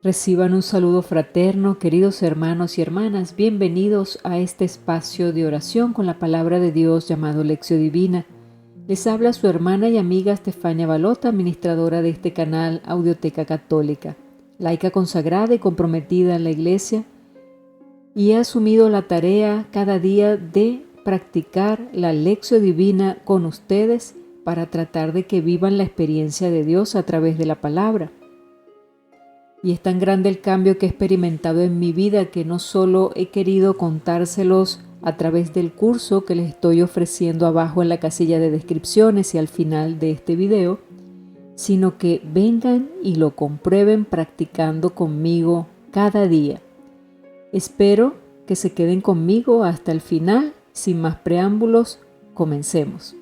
Reciban un saludo fraterno, queridos hermanos y hermanas. Bienvenidos a este espacio de oración con la palabra de Dios llamado Lección Divina. Les habla su hermana y amiga Estefania Balota, administradora de este canal Audioteca Católica, laica consagrada y comprometida en la Iglesia, y he asumido la tarea cada día de practicar la Lección Divina con ustedes para tratar de que vivan la experiencia de Dios a través de la palabra. Y es tan grande el cambio que he experimentado en mi vida que no solo he querido contárselos a través del curso que les estoy ofreciendo abajo en la casilla de descripciones y al final de este video, sino que vengan y lo comprueben practicando conmigo cada día. Espero que se queden conmigo hasta el final. Sin más preámbulos, comencemos.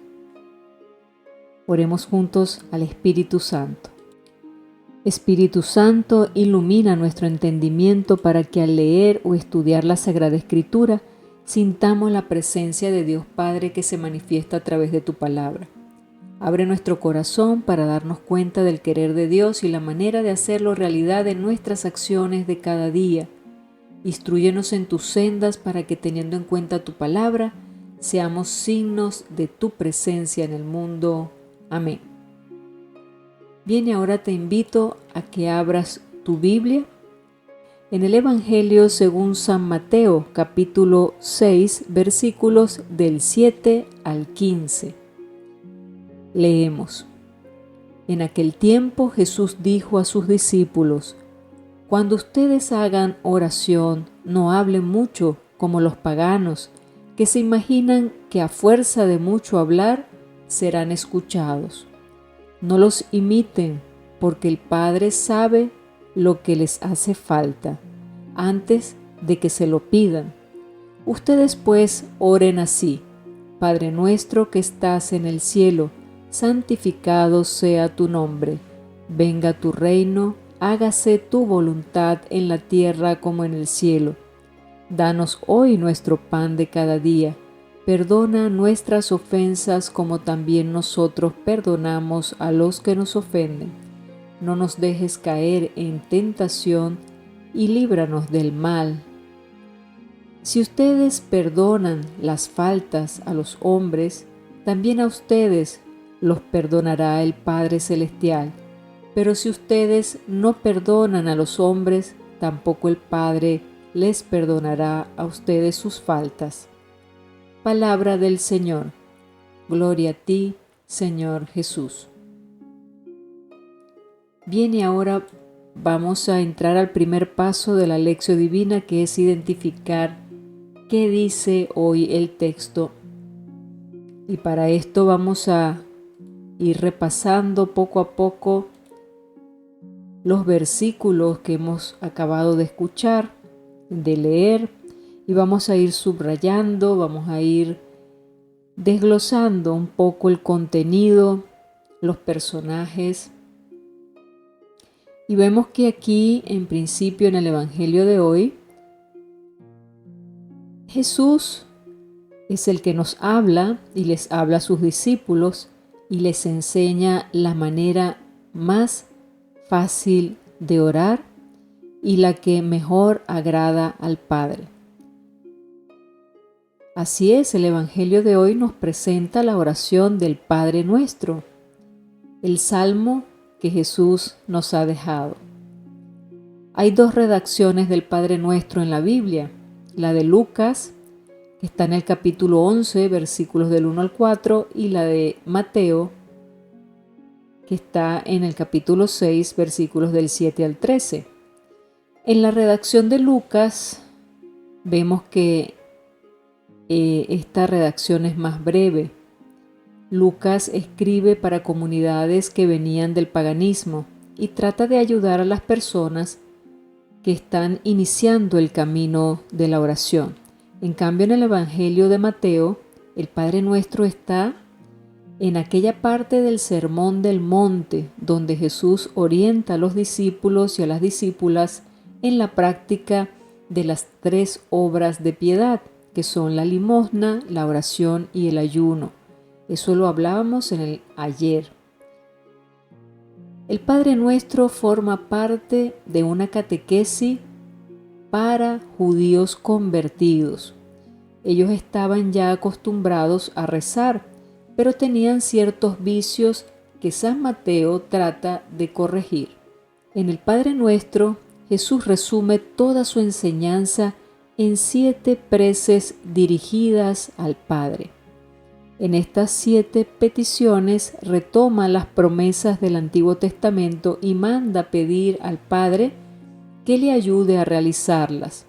Oremos juntos al Espíritu Santo. Espíritu Santo, ilumina nuestro entendimiento para que al leer o estudiar la Sagrada Escritura sintamos la presencia de Dios Padre que se manifiesta a través de tu palabra. Abre nuestro corazón para darnos cuenta del querer de Dios y la manera de hacerlo realidad en nuestras acciones de cada día. Instrúyenos en tus sendas para que, teniendo en cuenta tu palabra, seamos signos de tu presencia en el mundo. Amén. Bien, y ahora te invito a que abras tu Biblia en el Evangelio según San Mateo, capítulo 6, versículos del 7 al 15. Leemos. En aquel tiempo Jesús dijo a sus discípulos: Cuando ustedes hagan oración, no hablen mucho como los paganos, que se imaginan que a fuerza de mucho hablar serán escuchados. No los imiten, porque el Padre sabe lo que les hace falta, antes de que se lo pidan. Ustedes pues oren así: Padre nuestro que estás en el cielo, santificado sea tu nombre. Venga tu reino, hágase tu voluntad en la tierra como en el cielo. Danos hoy nuestro pan de cada día. Perdona nuestras ofensas como también nosotros perdonamos a los que nos ofenden. No nos dejes caer en tentación y líbranos del mal. Si ustedes perdonan las faltas a los hombres, también a ustedes los perdonará el Padre Celestial. Pero si ustedes no perdonan a los hombres, tampoco el Padre les perdonará a ustedes sus faltas. Palabra del Señor. Gloria a ti, Señor Jesús. Bien, y ahora vamos a entrar al primer paso de la Lección Divina, que es identificar qué dice hoy el texto. Y para esto vamos a ir repasando poco a poco los versículos que hemos acabado de escuchar, de leer, y vamos a ir subrayando, vamos a ir desglosando un poco el contenido, los personajes. Y vemos que aquí, en principio, en el Evangelio de hoy, Jesús es el que nos habla y les habla a sus discípulos y les enseña la manera más fácil de orar y la que mejor agrada al Padre. Así es, el Evangelio de hoy nos presenta la oración del Padre Nuestro, el salmo que Jesús nos ha dejado. Hay dos redacciones del Padre Nuestro en la Biblia, la de Lucas, que está en el capítulo 11, versículos del 1 al 4, y la de Mateo, que está en el capítulo 6, versículos del 7 al 13. En la redacción de Lucas vemos que esta redacción es más breve. Lucas escribe para comunidades que venían del paganismo y trata de ayudar a las personas que están iniciando el camino de la oración. En cambio, en el Evangelio de Mateo, el Padre Nuestro está en aquella parte del Sermón del Monte, donde Jesús orienta a los discípulos y a las discípulas en la práctica de las 3 obras de piedad, que son la limosna, la oración y el ayuno. Eso lo hablábamos en el ayer. El Padre Nuestro forma parte de una catequesis para judíos convertidos. Ellos estaban ya acostumbrados a rezar, pero tenían ciertos vicios que San Mateo trata de corregir. En el Padre Nuestro, Jesús resume toda su enseñanza en 7 preces dirigidas al Padre. En estas 7 peticiones retoma las promesas del Antiguo Testamento y manda pedir al Padre que le ayude a realizarlas.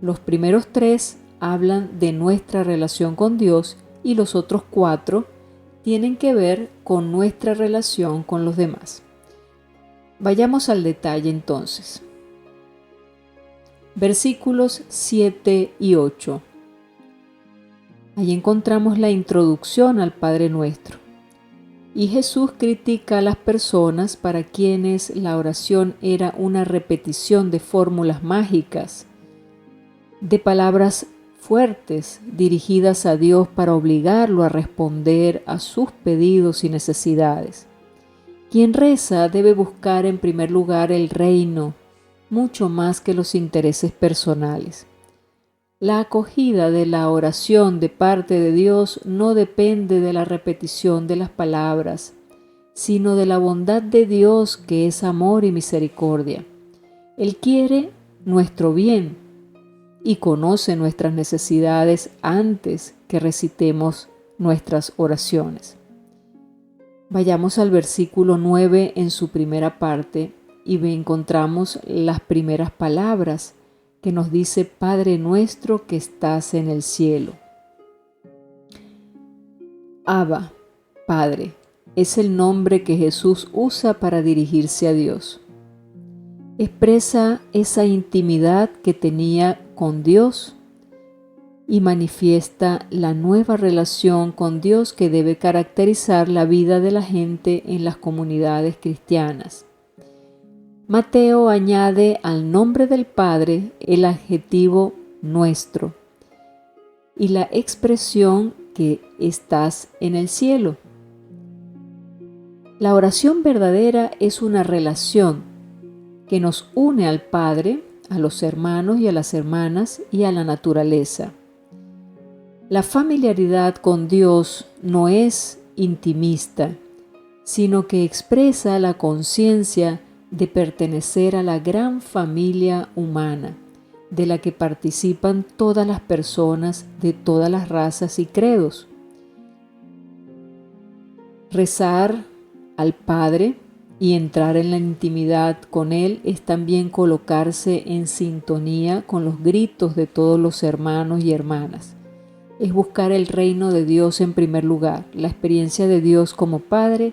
Los primeros 3 hablan de nuestra relación con Dios y los otros 4 tienen que ver con nuestra relación con los demás. Vayamos al detalle entonces. Versículos 7 y 8. Ahí encontramos la introducción al Padre Nuestro. Y Jesús critica a las personas para quienes la oración era una repetición de fórmulas mágicas, de palabras fuertes dirigidas a Dios para obligarlo a responder a sus pedidos y necesidades. Quien reza debe buscar en primer lugar el reino, mucho más que los intereses personales. La acogida de la oración de parte de Dios no depende de la repetición de las palabras, sino de la bondad de Dios que es amor y misericordia. Él quiere nuestro bien y conoce nuestras necesidades antes que recitemos nuestras oraciones. Vayamos al versículo 9 en su primera parte y encontramos las primeras palabras que nos dice Padre nuestro que estás en el cielo. Abba, Padre, es el nombre que Jesús usa para dirigirse a Dios. Expresa esa intimidad que tenía con Dios y manifiesta la nueva relación con Dios que debe caracterizar la vida de la gente en las comunidades cristianas. Mateo añade al nombre del Padre el adjetivo nuestro y la expresión que estás en el cielo. La oración verdadera es una relación que nos une al Padre, a los hermanos y a las hermanas y a la naturaleza. La familiaridad con Dios no es intimista, sino que expresa la conciencia de pertenecer a la gran familia humana, de la que participan todas las personas de todas las razas y credos. Rezar al Padre y entrar en la intimidad con Él es también colocarse en sintonía con los gritos de todos los hermanos y hermanas. Es buscar el reino de Dios en primer lugar. La experiencia de Dios como Padre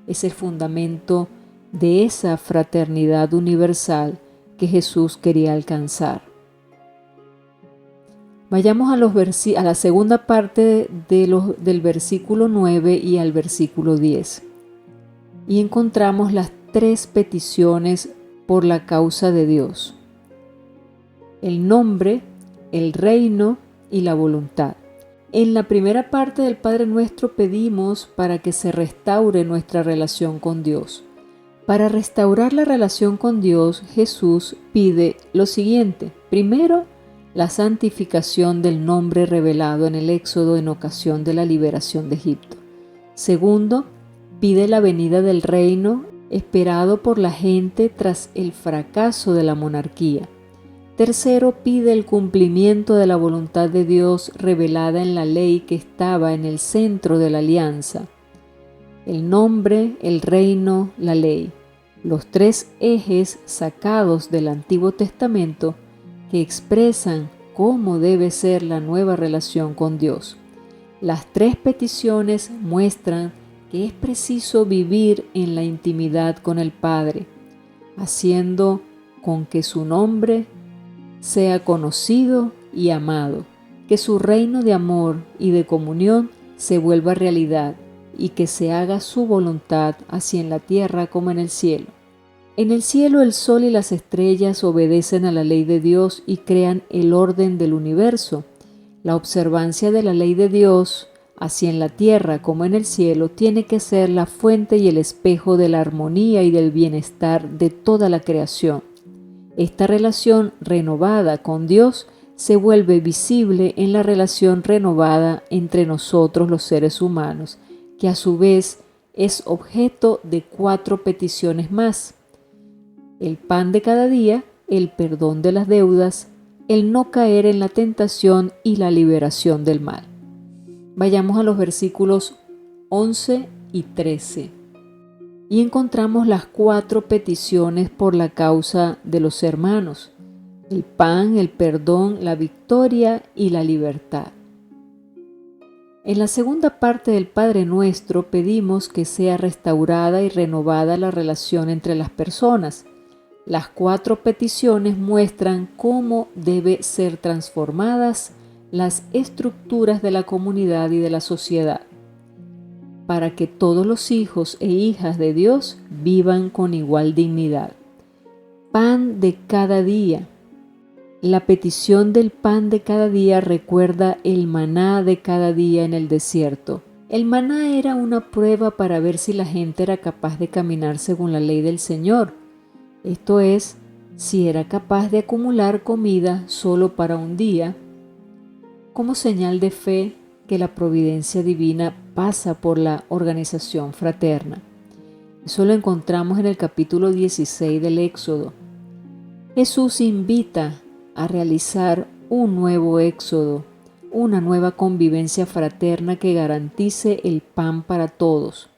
es el fundamento de esa fraternidad universal que Jesús quería alcanzar. Vayamos a la segunda parte del versículo 9 y al versículo 10. Y encontramos las 3 peticiones por la causa de Dios: el nombre, el reino y la voluntad. En la primera parte del Padre Nuestro pedimos para que se restaure nuestra relación con Dios. Para restaurar la relación con Dios, Jesús pide lo siguiente. Primero, la santificación del nombre revelado en el Éxodo en ocasión de la liberación de Egipto. Segundo, pide la venida del reino esperado por la gente tras el fracaso de la monarquía. Tercero, pide el cumplimiento de la voluntad de Dios revelada en la ley que estaba en el centro de la alianza. El nombre, el reino, la ley. Los 3 ejes sacados del Antiguo Testamento que expresan cómo debe ser la nueva relación con Dios. Las 3 peticiones muestran que es preciso vivir en la intimidad con el Padre, haciendo con que su nombre sea conocido y amado, que su reino de amor y de comunión se vuelva realidad y que se haga su voluntad así en la tierra como en el cielo. En el cielo el sol y las estrellas obedecen a la ley de Dios y crean el orden del universo. La observancia de la ley de Dios así en la tierra como en el cielo, tiene que ser la fuente y el espejo de la armonía y del bienestar de toda la creación. Esta relación renovada con Dios se vuelve visible en la relación renovada entre nosotros los seres humanos, que a su vez es objeto de 4 peticiones más: el pan de cada día, el perdón de las deudas, el no caer en la tentación y la liberación del mal. Vayamos a los versículos 11 y 13 y encontramos las 4 peticiones por la causa de los hermanos: el pan, el perdón, la victoria y la libertad. En la segunda parte del Padre Nuestro pedimos que sea restaurada y renovada la relación entre las personas. Las 4 peticiones muestran cómo debe ser transformadas las estructuras de la comunidad y de la sociedad, para que todos los hijos e hijas de Dios vivan con igual dignidad. Pan de cada día. La petición del pan de cada día recuerda el maná de cada día en el desierto. El maná era una prueba para ver si la gente era capaz de caminar según la ley del Señor. Esto es, si era capaz de acumular comida solo para un día, como señal de fe que la providencia divina pasa por la organización fraterna. Eso lo encontramos en el capítulo 16 del Éxodo. Jesús invita a realizar un nuevo éxodo, una nueva convivencia fraterna que garantice el pan para todos.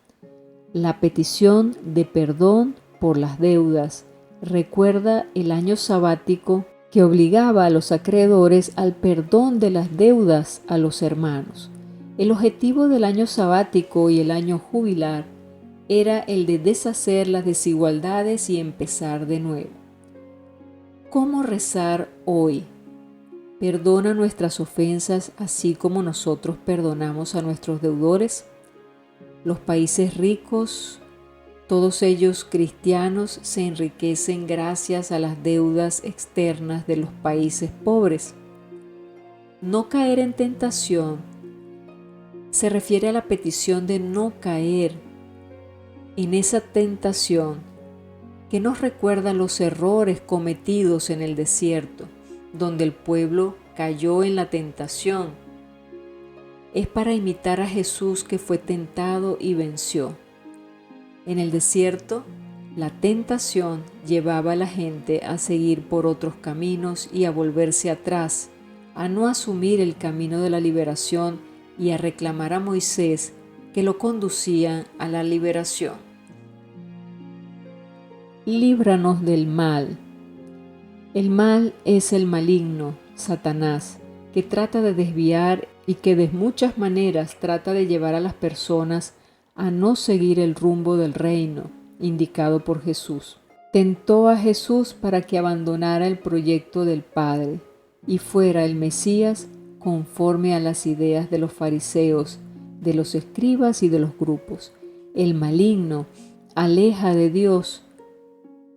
La petición de perdón por las deudas recuerda el año sabático que obligaba a los acreedores al perdón de las deudas a los hermanos. El objetivo del año sabático y el año jubilar era el de deshacer las desigualdades y empezar de nuevo. ¿Cómo rezar hoy? ¿Perdona nuestras ofensas así como nosotros perdonamos a nuestros deudores? Los países ricos, todos ellos cristianos, se enriquecen gracias a las deudas externas de los países pobres. No caer en tentación se refiere a la petición de no caer en esa tentación que nos recuerda los errores cometidos en el desierto, donde el pueblo cayó en la tentación. Es para imitar a Jesús, que fue tentado y venció. En el desierto, la tentación llevaba a la gente a seguir por otros caminos y a volverse atrás, a no asumir el camino de la liberación y a reclamar a Moisés, que lo conducía a la liberación. Líbranos del mal. El mal es el maligno, Satanás, que trata de desviar y que de muchas maneras trata de llevar a las personas a no seguir el rumbo del reino indicado por Jesús. Tentó a Jesús para que abandonara el proyecto del Padre y fuera el Mesías conforme a las ideas de los fariseos, de los escribas y de los grupos. El maligno aleja de Dios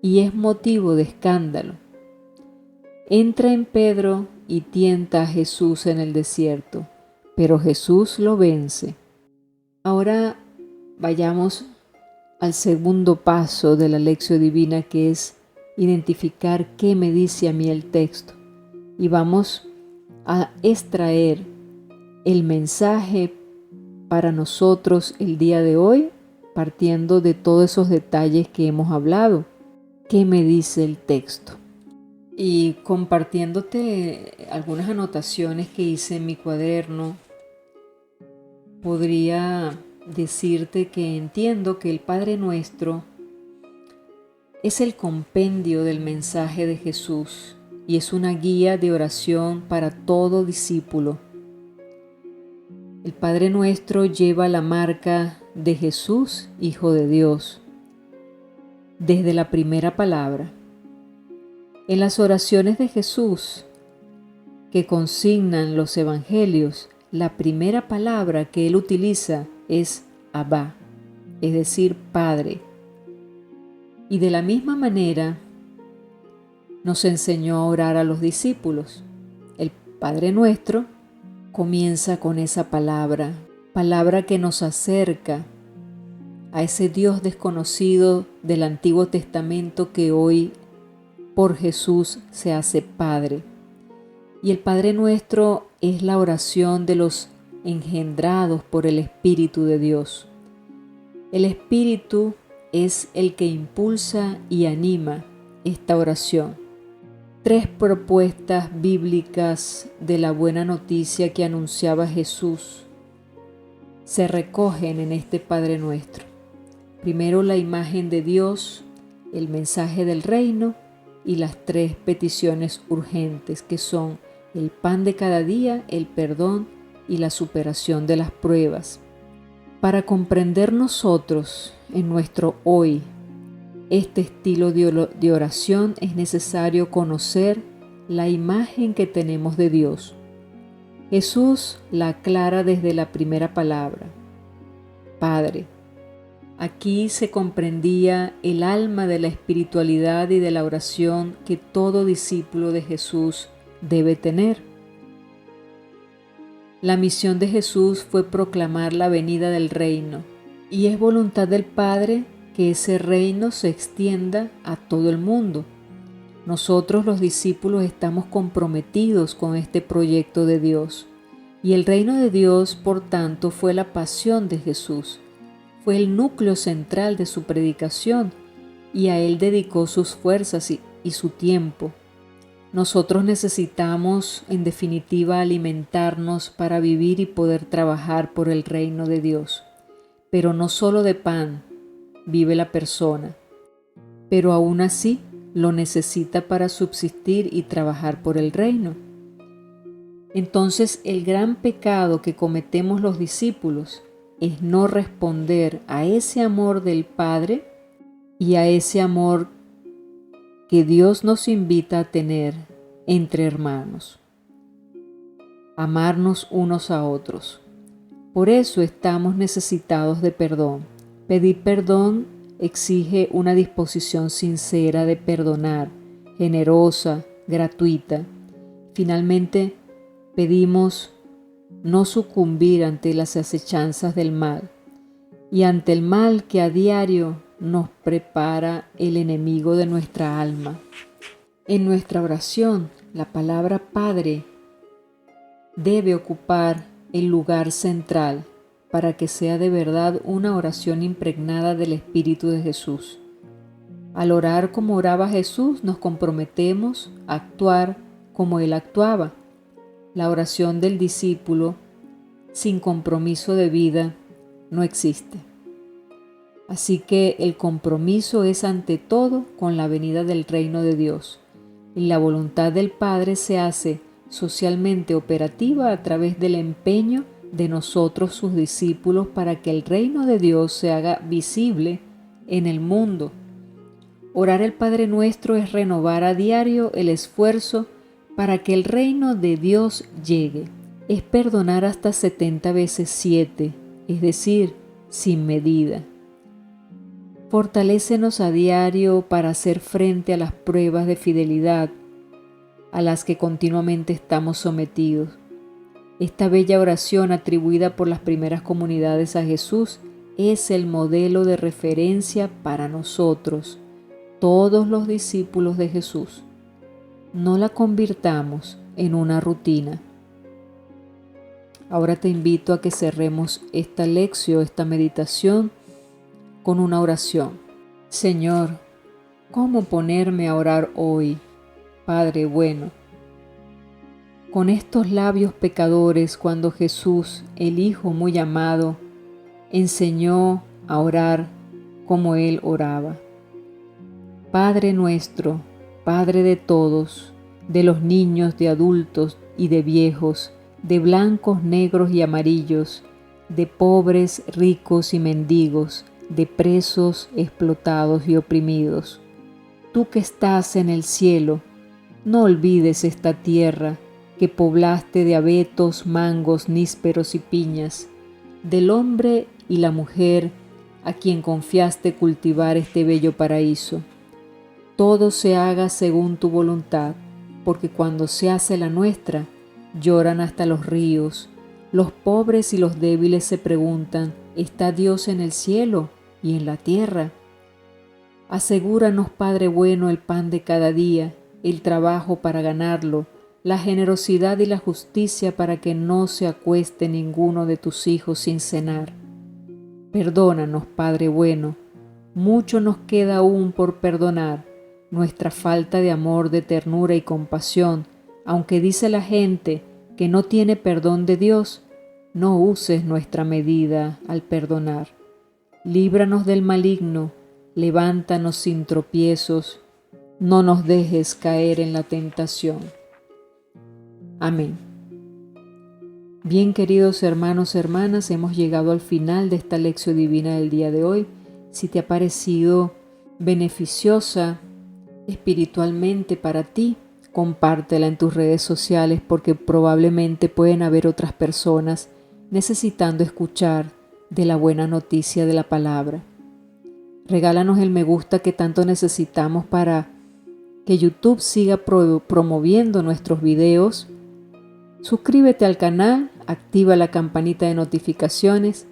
y es motivo de escándalo. Entra en Pedro y tienta a Jesús en el desierto, pero Jesús lo vence. Ahora vayamos al segundo paso de la lección divina, que es identificar qué me dice a mí el texto. Y vamos a extraer el mensaje para nosotros el día de hoy, partiendo de todos esos detalles que hemos hablado. ¿Qué me dice el texto? Y compartiéndote algunas anotaciones que hice en mi cuaderno, podría decirte que entiendo que el Padre Nuestro es el compendio del mensaje de Jesús y es una guía de oración para todo discípulo. El Padre Nuestro lleva la marca de Jesús, Hijo de Dios, desde la primera palabra. En las oraciones de Jesús que consignan los evangelios, la primera palabra que él utiliza es Abba, es decir, Padre. Y de la misma manera nos enseñó a orar a los discípulos. El Padre Nuestro comienza con esa palabra, palabra que nos acerca a ese Dios desconocido del Antiguo Testamento que hoy por Jesús se hace Padre. Y el Padre nuestro es la oración de los engendrados por el Espíritu de Dios. El Espíritu es el que impulsa y anima esta oración. 3 propuestas bíblicas de la buena noticia que anunciaba Jesús se recogen en este Padre nuestro. Primero, la imagen de Dios, el mensaje del reino y las 3 peticiones urgentes que son el pan de cada día, el perdón y la superación de las pruebas. Para comprender nosotros en nuestro hoy este estilo de oración es necesario conocer la imagen que tenemos de Dios. Jesús la aclara desde la primera palabra, Padre. Aquí se comprendía el alma de la espiritualidad y de la oración que todo discípulo de Jesús debe tener. La misión de Jesús fue proclamar la venida del reino, y es voluntad del Padre que ese reino se extienda a todo el mundo. Nosotros los discípulos estamos comprometidos con este proyecto de Dios, y el reino de Dios, por tanto, fue la pasión de Jesús, fue el núcleo central de su predicación, y a él dedicó sus fuerzas y su tiempo. Nosotros necesitamos, en definitiva, alimentarnos para vivir y poder trabajar por el reino de Dios. Pero no solo de pan vive la persona, pero aún así lo necesita para subsistir y trabajar por el reino. Entonces, el gran pecado que cometemos los discípulos es no responder a ese amor del Padre y a ese amor que Dios nos invita a tener entre hermanos. Amarnos unos a otros. Por eso estamos necesitados de perdón. Pedir perdón exige una disposición sincera de perdonar, generosa, gratuita. Finalmente, pedimos no sucumbir ante las acechanzas del mal y ante el mal que a diario nos prepara el enemigo de nuestra alma. En nuestra oración, la palabra Padre debe ocupar el lugar central para que sea de verdad una oración impregnada del Espíritu de Jesús. Al orar como oraba Jesús, nos comprometemos a actuar como Él actuaba. La oración del discípulo sin compromiso de vida no existe. Así que el compromiso es ante todo con la venida del reino de Dios, y la voluntad del Padre se hace socialmente operativa a través del empeño de nosotros sus discípulos para que el reino de Dios se haga visible en el mundo. Orar el Padre Nuestro es renovar a diario el esfuerzo para que el reino de Dios llegue. Es perdonar hasta 70 veces 7, es decir, sin medida. Fortalécenos a diario para hacer frente a las pruebas de fidelidad a las que continuamente estamos sometidos. Esta bella oración atribuida por las primeras comunidades a Jesús es el modelo de referencia para nosotros, todos los discípulos de Jesús. No la convirtamos en una rutina. Ahora te invito a que cerremos esta lección, esta meditación, con una oración. Señor, ¿cómo ponerme a orar hoy, Padre bueno? Con estos labios pecadores, cuando Jesús, el Hijo muy amado, enseñó a orar como Él oraba. Padre nuestro, Padre de todos, de los niños, de adultos y de viejos, de blancos, negros y amarillos, de pobres, ricos y mendigos, de presos, explotados y oprimidos. Tú que estás en el cielo, no olvides esta tierra que poblaste de abetos, mangos, nísperos y piñas, del hombre y la mujer a quien confiaste cultivar este bello paraíso. Todo se haga según tu voluntad, porque cuando se hace la nuestra, lloran hasta los ríos, Los pobres y los débiles se preguntan, ¿está Dios en el cielo y en la tierra? Asegúranos, Padre bueno, el pan de cada día, el trabajo para ganarlo, la generosidad y la justicia para que no se acueste ninguno de tus hijos sin cenar. Perdónanos, Padre bueno, mucho nos queda aún por perdonar, nuestra falta de amor, de ternura y compasión, aunque dice la gente que no tiene perdón de Dios, no uses nuestra medida al perdonar. Líbranos del maligno, levántanos sin tropiezos, no nos dejes caer en la tentación. Amén. Bien, queridos hermanos, hermanas, hemos llegado al final de esta lección divina del día de hoy. Si te ha parecido beneficiosa espiritualmente para ti, compártela en tus redes sociales porque probablemente pueden haber otras personas necesitando escuchar de la buena noticia de la palabra. Regálanos el me gusta que tanto necesitamos para que YouTube siga promoviendo nuestros videos. Suscríbete al canal, activa la campanita de notificaciones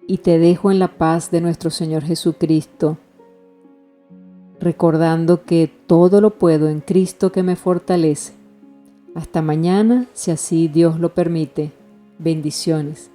y te dejo en la paz de nuestro Señor Jesucristo, recordando que todo lo puedo en Cristo que me fortalece. Hasta mañana, si así Dios lo permite. Bendiciones.